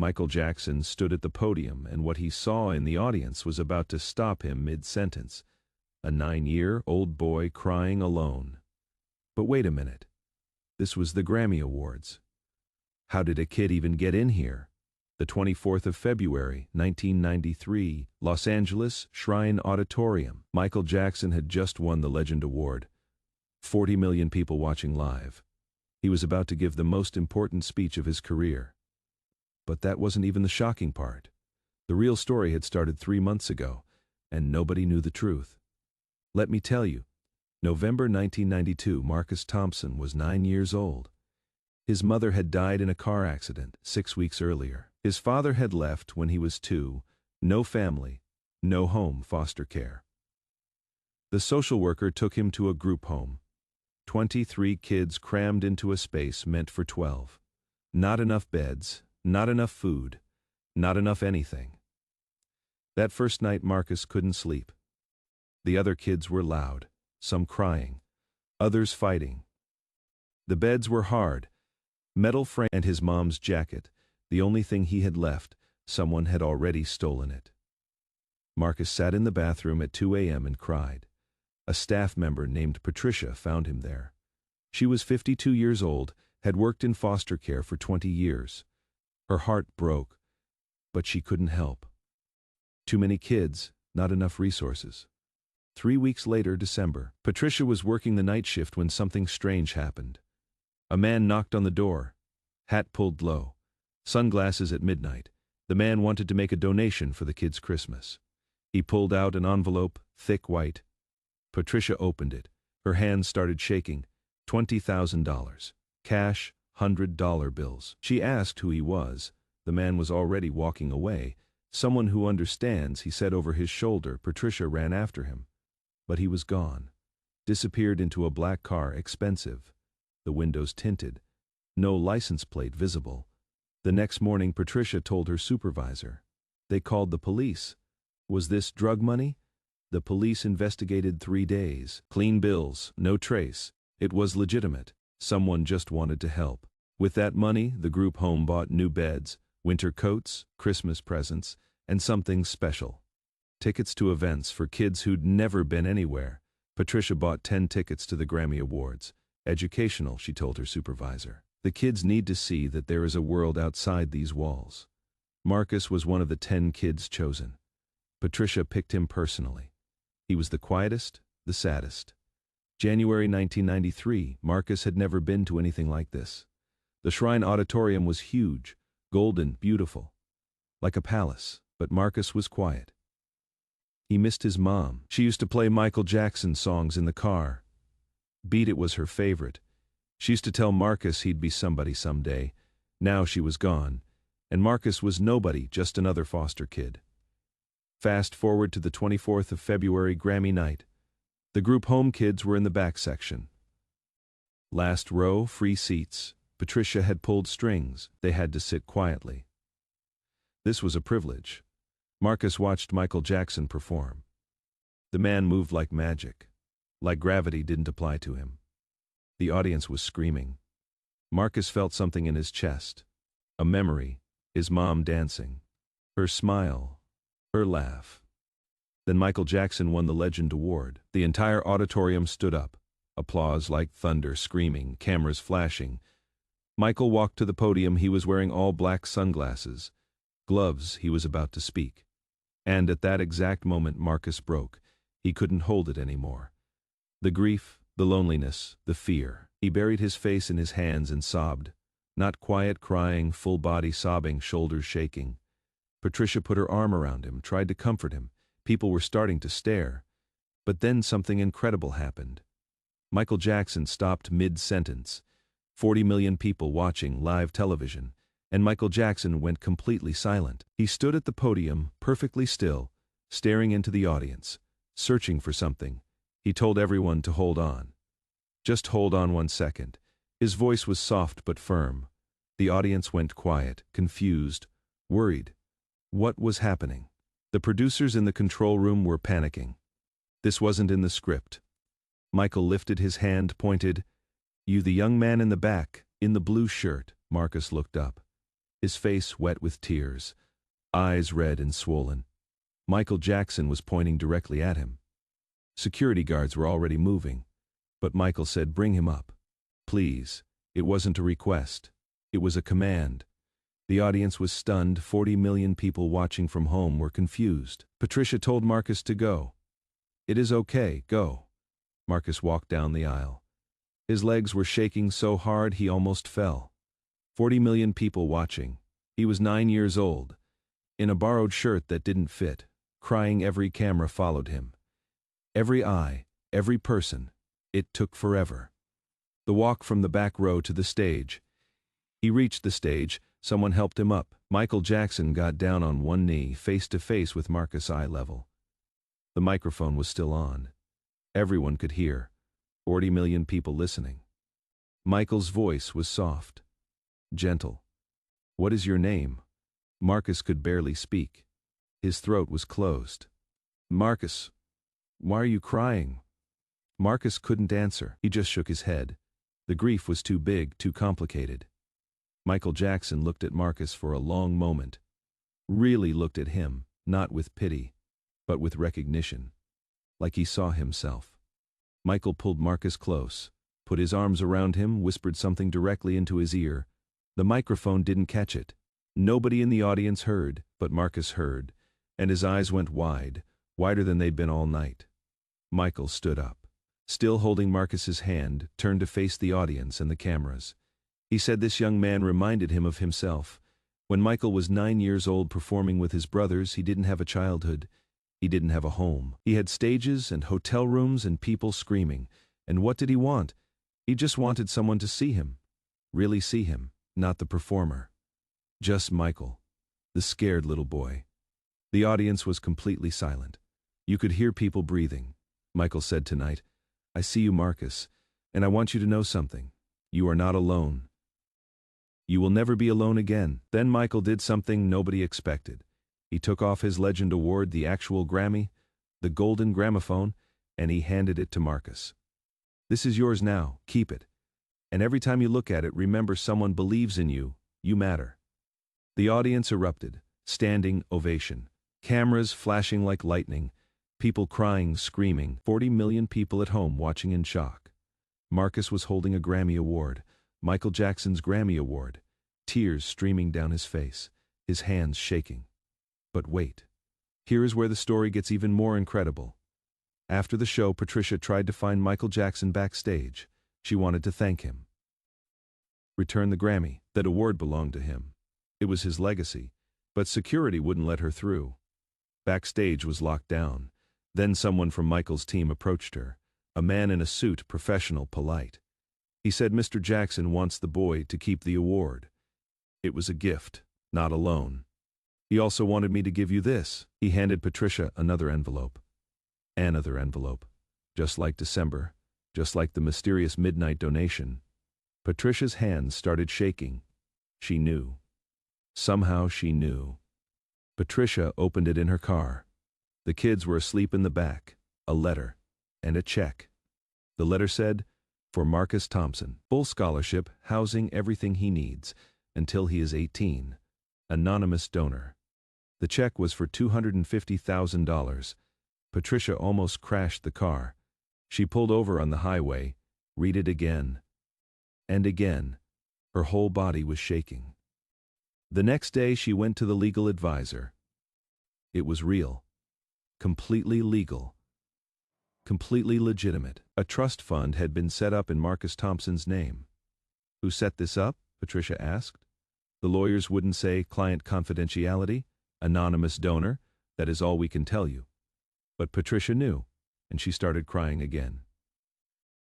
Michael Jackson stood at the podium, and what he saw in the audience was about to stop him mid-sentence. A 9-year-old boy crying alone. But wait a minute. This was the Grammy Awards. How did a kid even get in here? The 24th of February, 1993, Los Angeles Shrine Auditorium. Michael Jackson had just won the Legend Award. 40 million people watching live. He was about to give the most important speech of his career. But that wasn't even the shocking part. The real story had started 3 months ago, and nobody knew the truth. Let me tell you, November 1992, Marcus Thompson was 9 years old. His mother had died in a car accident 6 weeks earlier. His father had left when he was 2, no family, no home, foster care. The social worker took him to a group home. 23 kids crammed into a space meant for 12. Not enough beds, not enough food, not enough anything. That first night Marcus couldn't sleep. The other kids were loud, some crying, others fighting. The beds were hard, metal frame, and his mom's jacket, the only thing he had left, someone had already stolen it. Marcus sat in the bathroom at 2 a.m. and cried. A staff member named Patricia found him there. She was 52 years old, had worked in foster care for 20 years. Her heart broke, but she couldn't help. Too many kids, not enough resources. 3 weeks later, December, Patricia was working the night shift when something strange happened. A man knocked on the door, hat pulled low, sunglasses at midnight. The man wanted to make a donation for the kids' Christmas. He pulled out an envelope, thick white. Patricia opened it. Her hands started shaking. $20,000. Cash, $100 bills. She asked who he was. The man was already walking away. Someone who understands, he said over his shoulder. Patricia ran after him. But he was gone. Disappeared into a black car, expensive. The windows tinted. No license plate visible. The next morning Patricia told her supervisor. They called the police. Was this drug money? The police investigated 3 days. Clean bills, no trace. It was legitimate. Someone just wanted to help. With that money, the group home bought new beds, winter coats, Christmas presents, and something special. Tickets to events for kids who'd never been anywhere. Patricia bought 10 tickets to the Grammy Awards. Educational, she told her supervisor. The kids need to see that there is a world outside these walls. Marcus was one of the 10 kids chosen. Patricia picked him personally. He was the quietest, the saddest. January 1993, Marcus had never been to anything like this. The Shrine Auditorium was huge, golden, beautiful. Like a palace, but Marcus was quiet. He missed his mom. She used to play Michael Jackson songs in the car. Beat It was her favorite. She used to tell Marcus he'd be somebody someday. Now she was gone, and Marcus was nobody, just another foster kid. Fast forward to the 24th of February, Grammy night. The group home kids were in the back section. Last row, free seats. Patricia had pulled strings. They had to sit quietly. This was a privilege. Marcus watched Michael Jackson perform. The man moved like magic. Like gravity didn't apply to him. The audience was screaming. Marcus felt something in his chest. A memory, his mom dancing. Her smile, her laugh. Then Michael Jackson won the Legend Award. The entire auditorium stood up. Applause like thunder, screaming, cameras flashing. Michael walked to the podium. He was wearing all black sunglasses. Gloves. He was about to speak. And at that exact moment Marcus broke. He couldn't hold it anymore. The grief, the loneliness, the fear. He buried his face in his hands and sobbed. Not quiet crying, full body sobbing, shoulders shaking. Patricia put her arm around him, tried to comfort him. People were starting to stare. But then something incredible happened. Michael Jackson stopped mid-sentence. 40 million people watching live television, and Michael Jackson went completely silent. He stood at the podium, perfectly still, staring into the audience, searching for something. He told everyone to hold on. Just hold on 1 second. His voice was soft but firm. The audience went quiet, confused, worried. What was happening? The producers in the control room were panicking. This wasn't in the script. Michael lifted his hand, pointed. "You, the young man in the back, in the blue shirt." Marcus looked up. his face wet with tears, eyes red and swollen. Michael Jackson was pointing directly at him. Security guards were already moving, but Michael said, "Bring him up. Please." It wasn't a request. It was a command. The audience was stunned. 40 million people watching from home were confused. Patricia told Marcus to go. "It is okay, go." Marcus walked down the aisle. His legs were shaking so hard he almost fell. 40 million people watching. He was 9 years old, in a borrowed shirt that didn't fit, crying. Every camera followed him. Every eye, every person. It took forever. The walk from the back row to the stage. He reached the stage. Someone helped him up. Michael Jackson got down on one knee, face to face with Marcus, eye level. The microphone was still on. Everyone could hear. 40 million people listening. Michael's voice was soft, gentle. "What is your name?" Marcus could barely speak. His throat was closed. "Marcus, why are you crying?" Marcus couldn't answer. He just shook his head. The grief was too big, too complicated. Michael Jackson looked at Marcus for a long moment. Really looked at him, not with pity, but with recognition. Like he saw himself. Michael pulled Marcus close, put his arms around him, whispered something directly into his ear. The microphone didn't catch it. Nobody in the audience heard, but Marcus heard, and his eyes went wide, wider than they'd been all night. Michael stood up, still holding Marcus's hand, turned to face the audience and the cameras. He said this young man reminded him of himself. When Michael was 9 years old performing with his brothers, he didn't have a childhood. He didn't have a home. He had stages and hotel rooms and people screaming. And what did he want? He just wanted someone to see him. Really see him, not the performer. Just Michael, the scared little boy. The audience was completely silent. You could hear people breathing. Michael said, "Tonight, I see you, Marcus, and I want you to know something. You are not alone. You will never be alone again." Then Michael did something nobody expected. He took off his Legend Award, the actual Grammy, the golden gramophone, and he handed it to Marcus. "This is yours now, keep it. And every time you look at it, remember someone believes in you, you matter." The audience erupted, standing ovation. Cameras flashing like lightning, people crying, screaming, 40 million people at home watching in shock. Marcus was holding a Grammy Award, Michael Jackson's Grammy Award, tears streaming down his face, his hands shaking. But wait. Here is where the story gets even more incredible. After the show, Patricia tried to find Michael Jackson backstage. She wanted to thank him. Return the Grammy. That award belonged to him. It was his legacy, but security wouldn't let her through. Backstage was locked down. Then someone from Michael's team approached her, a man in a suit, professional, polite. He said, "Mr. Jackson wants the boy to keep the award. It was a gift, not a loan. He also wanted me to give you this." He handed Patricia another envelope. Another envelope. Just like December, just like the mysterious midnight donation. Patricia's hands started shaking. She knew. Somehow she knew. Patricia opened it in her car. The kids were asleep in the back. A letter. And a check. The letter said, "For Marcus Thompson. Full scholarship, housing, everything he needs. Until he is 18. Anonymous donor." The check was for $250,000. Patricia almost crashed the car. She pulled over on the highway. Read it again. And again. Her whole body was shaking. The next day she went to the legal advisor. It was real. Completely legal. Completely legitimate. A trust fund had been set up in Marcus Thompson's name. Who set this up? Patricia asked. The lawyers wouldn't say. Client confidentiality, anonymous donor, that is all we can tell you. But Patricia knew, and she started crying again.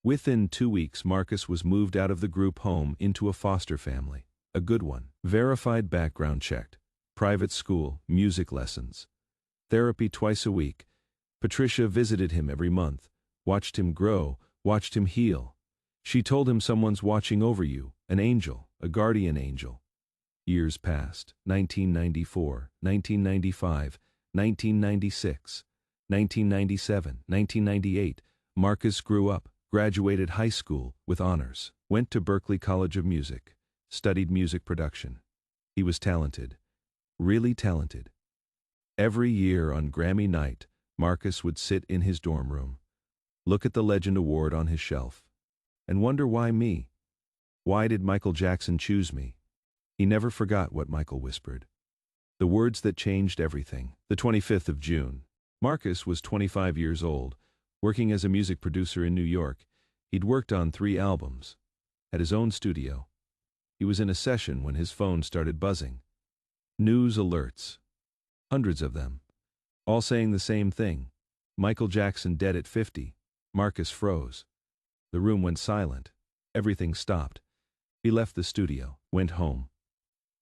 Within 2 weeks, Marcus was moved out of the group home into a foster family. A good one. Verified, background checked. Private school, music lessons. Therapy twice a week. Patricia visited him every month, watched him grow, watched him heal. She told him, "Someone's watching over you, an angel, a guardian angel." Years passed. 1994, 1995, 1996, 1997, 1998. Marcus grew up, graduated high school with honors, went to Berklee College of Music, studied music production. He was talented, really talented. Every year on Grammy night, Marcus would sit in his dorm room, look at the Legend Award on his shelf, and wonder why me? Why did Michael Jackson choose me? He never forgot what Michael whispered. The words that changed everything. The 25th of June. Marcus was 25 years old, working as a music producer in New York. He'd worked on 3 albums, at his own studio. He was in a session when his phone started buzzing. News alerts. Hundreds of them. All saying the same thing. Michael Jackson dead at 50. Marcus froze. The room went silent. Everything stopped. He left the studio, went home.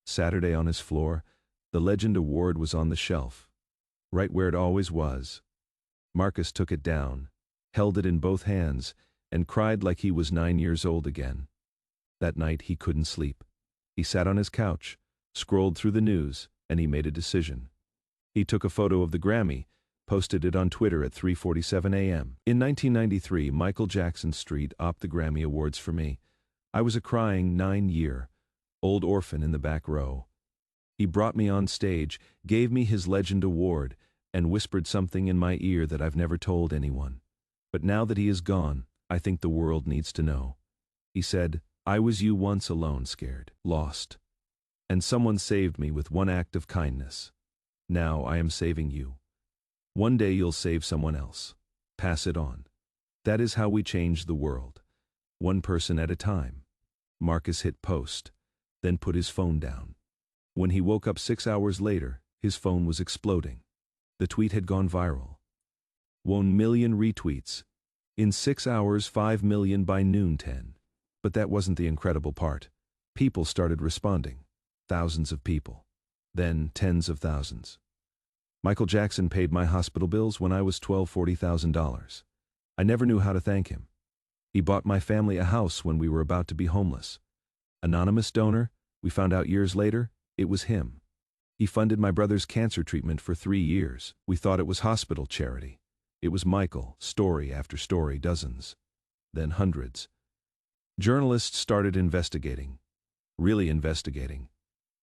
Saturday on his floor, the Legend Award was on the shelf, right where it always was. Marcus took it down, held it in both hands, and cried like he was 9 years old again. That night he couldn't sleep. He sat on his couch, scrolled through the news, and he made a decision. He took a photo of the Grammy, posted it on Twitter at 3:47 a.m. In 1993, Michael Jackson Street opted the Grammy Awards for me. I was a crying 9-year-old orphan in the back row. He brought me on stage, gave me his Legend Award, and whispered something in my ear that I've never told anyone. But now that he is gone, I think the world needs to know. He said, "I was you once, alone, scared, lost. And someone saved me with one act of kindness. Now I am saving you. One day you'll save someone else. Pass it on. That is how we change the world. One person at a time." Marcus hit post, then put his phone down. When he woke up 6 hours later, his phone was exploding. The tweet had gone viral. 1 million retweets. In 6 hours, 5 million by noon 10. But that wasn't the incredible part. People started responding. Thousands of people. Then tens of thousands. Michael Jackson paid my hospital bills when I was $40,000. I never knew how to thank him. He bought my family a house when we were about to be homeless. Anonymous donor, we found out years later, it was him. He funded my brother's cancer treatment for 3 years. We thought it was hospital charity. It was Michael, story after story, dozens. Then hundreds. Journalists started investigating. Really investigating.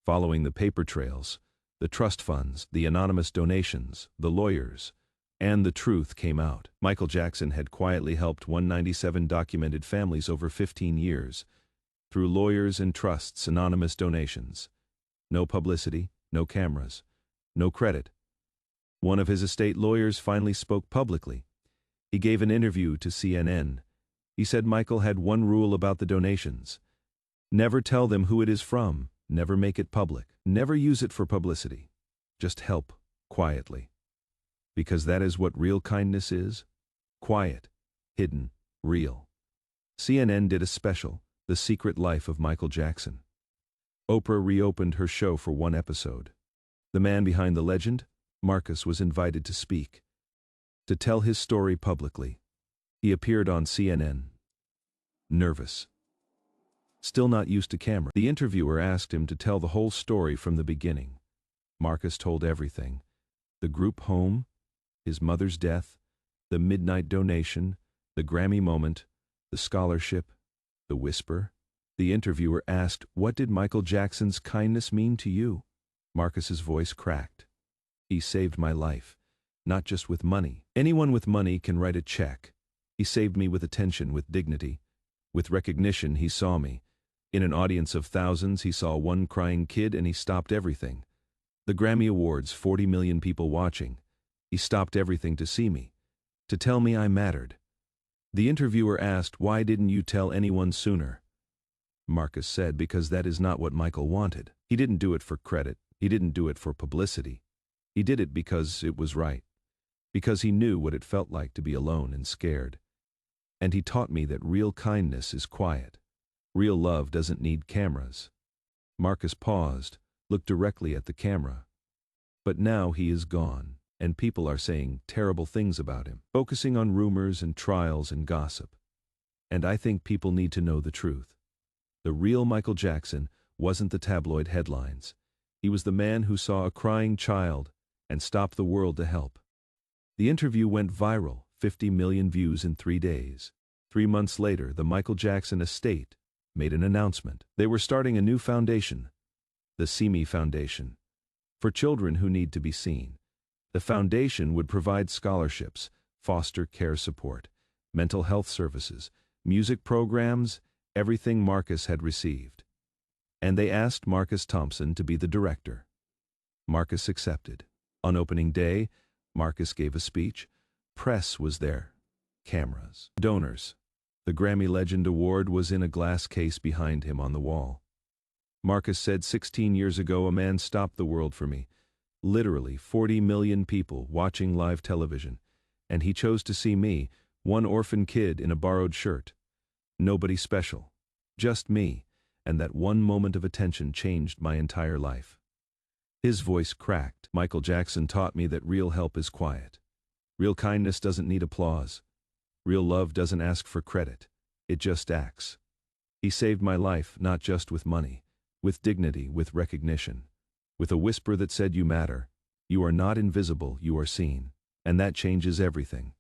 Following the paper trails, the trust funds, the anonymous donations, the lawyers, and the truth came out. Michael Jackson had quietly helped 197 documented families over 15 years, through lawyers and trusts, anonymous donations. No publicity, no cameras, no credit. One of his estate lawyers finally spoke publicly. He gave an interview to CNN. He said Michael had one rule about the donations. Never tell them who it is from, never make it public, never use it for publicity. Just help, quietly. Because that is what real kindness is. Quiet, hidden, real. CNN did a special, The Secret Life of Michael Jackson. Oprah reopened her show for 1 episode. The man behind the legend, Marcus, was invited to speak, to tell his story publicly. He appeared on CNN. Nervous. Still not used to camera. The interviewer asked him to tell the whole story from the beginning. Marcus told everything. The group home, his mother's death, the midnight donation, the Grammy moment, the scholarship, the whisper. The interviewer asked, "What did Michael Jackson's kindness mean to you?" Marcus's voice cracked. "He saved my life, not just with money. Anyone with money can write a check. He saved me with attention, with dignity, with recognition. He saw me. In an audience of thousands, he saw one crying kid and he stopped everything. The Grammy Awards, 40 million people watching. He stopped everything to see me, to tell me I mattered." The interviewer asked, "Why didn't you tell anyone sooner?" Marcus said, "Because that is not what Michael wanted. He didn't do it for credit. He didn't do it for publicity. He did it because it was right. Because he knew what it felt like to be alone and scared. And he taught me that real kindness is quiet. Real love doesn't need cameras." Marcus paused, looked directly at the camera. But now he is gone, and people are saying terrible things about him, focusing on rumors and trials and gossip. And I think people need to know the truth. The real Michael Jackson wasn't the tabloid headlines. He was the man who saw a crying child and stopped the world to help. The interview went viral, 50 million views in 3 days. 3 months later, the Michael Jackson estate made an announcement. They were starting a new foundation, the See Me Foundation. For children who need to be seen. The foundation would provide scholarships, foster care support, mental health services, music programs, everything Marcus had received. And they asked Marcus Thompson to be the director. Marcus accepted. On opening day, Marcus gave a speech. Press was there. Cameras. Donors. The Grammy Legend Award was in a glass case behind him on the wall. Marcus said, 16 years ago a man stopped the world for me. Literally 40 million people watching live television. And he chose to see me, one orphan kid in a borrowed shirt. Nobody special. Just me, and that one moment of attention changed my entire life. His voice cracked. Michael Jackson taught me that real help is quiet. Real kindness doesn't need applause. Real love doesn't ask for credit. It just acts. He saved my life, not just with money, with dignity, with recognition, with a whisper that said you matter. You are not invisible, you are seen. And that changes everything.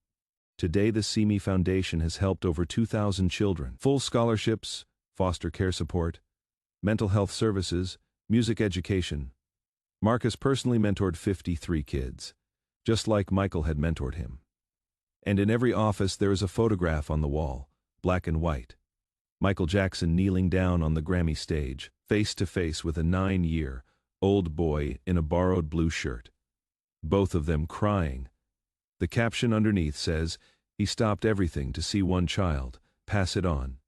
Today the See Me Foundation has helped over 2,000 children. Full scholarships, foster care support, mental health services, music education. Marcus personally mentored 53 kids, just like Michael had mentored him. And in every office there is a photograph on the wall, black and white. Michael Jackson kneeling down on the Grammy stage, face to face with a 9-year-old boy in a borrowed blue shirt. Both of them crying. The caption underneath says, "He stopped everything to see one child, pass it on."